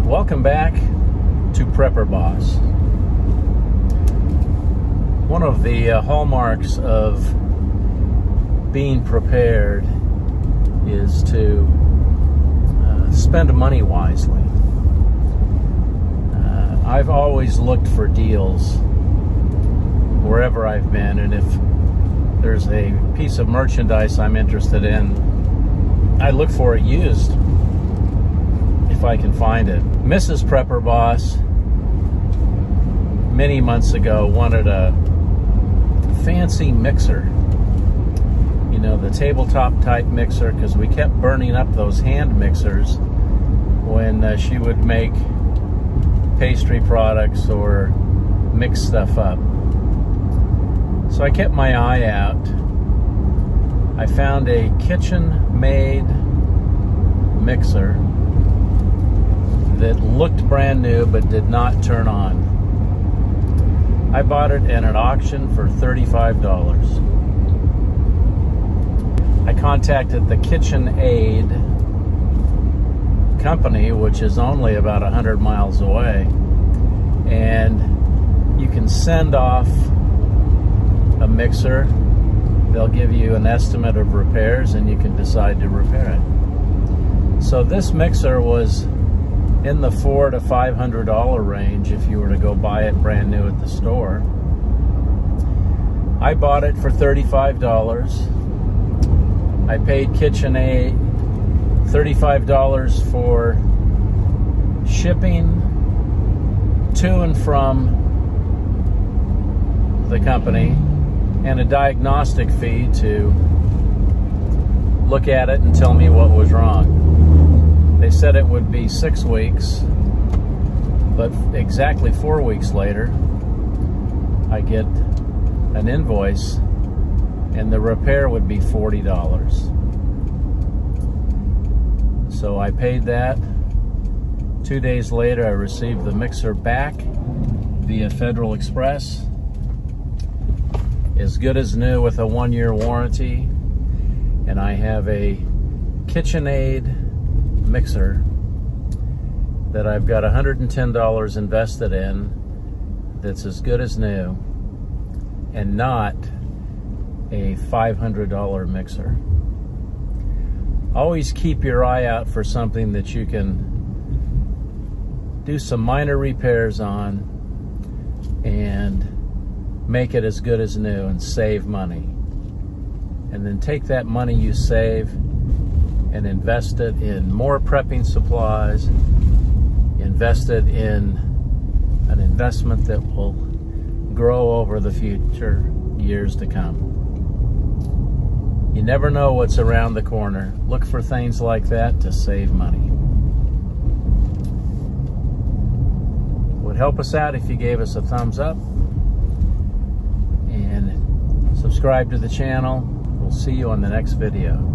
Welcome back to Prepper Boss. One of the hallmarks of being prepared is to spend money wisely. I've always looked for deals wherever I've been, and if there's a piece of merchandise I'm interested in, I look for it used if I can find it. Mrs. Prepper Boss many months ago wanted a fancy mixer, you know, the tabletop type mixer, because we kept burning up those hand mixers when she would make pastry products or mix stuff up. So I kept my eye out. I found a KitchenAid mixer that looked brand new but did not turn on. I bought it at an auction for $35. I contacted the KitchenAid company, which is only about 100 miles away, and you can send off a mixer. They'll give you an estimate of repairs and you can decide to repair it. So this mixer was in the $400 to $500 range if you were to go buy it brand new at the store. I bought it for $35. I paid KitchenAid $35 for shipping to and from the company, and a diagnostic fee to look at it and tell me what was wrong. They said it would be 6 weeks, but exactly 4 weeks later, I get an invoice and the repair would be $40. So I paid that. 2 days later, I received the mixer back via Federal Express. As good as new with a 1-year warranty, and I have a KitchenAid mixer that I've got $110 invested in that's as good as new and not a $500 mixer. Always keep your eye out for something that you can do some minor repairs on and make it as good as new and save money. And then take that money you save and invest it in more prepping supplies, invest it in an investment that will grow over the future years to come. You never know what's around the corner. Look for things like that to save money. It would help us out if you gave us a thumbs up and subscribe to the channel. We'll see you on the next video.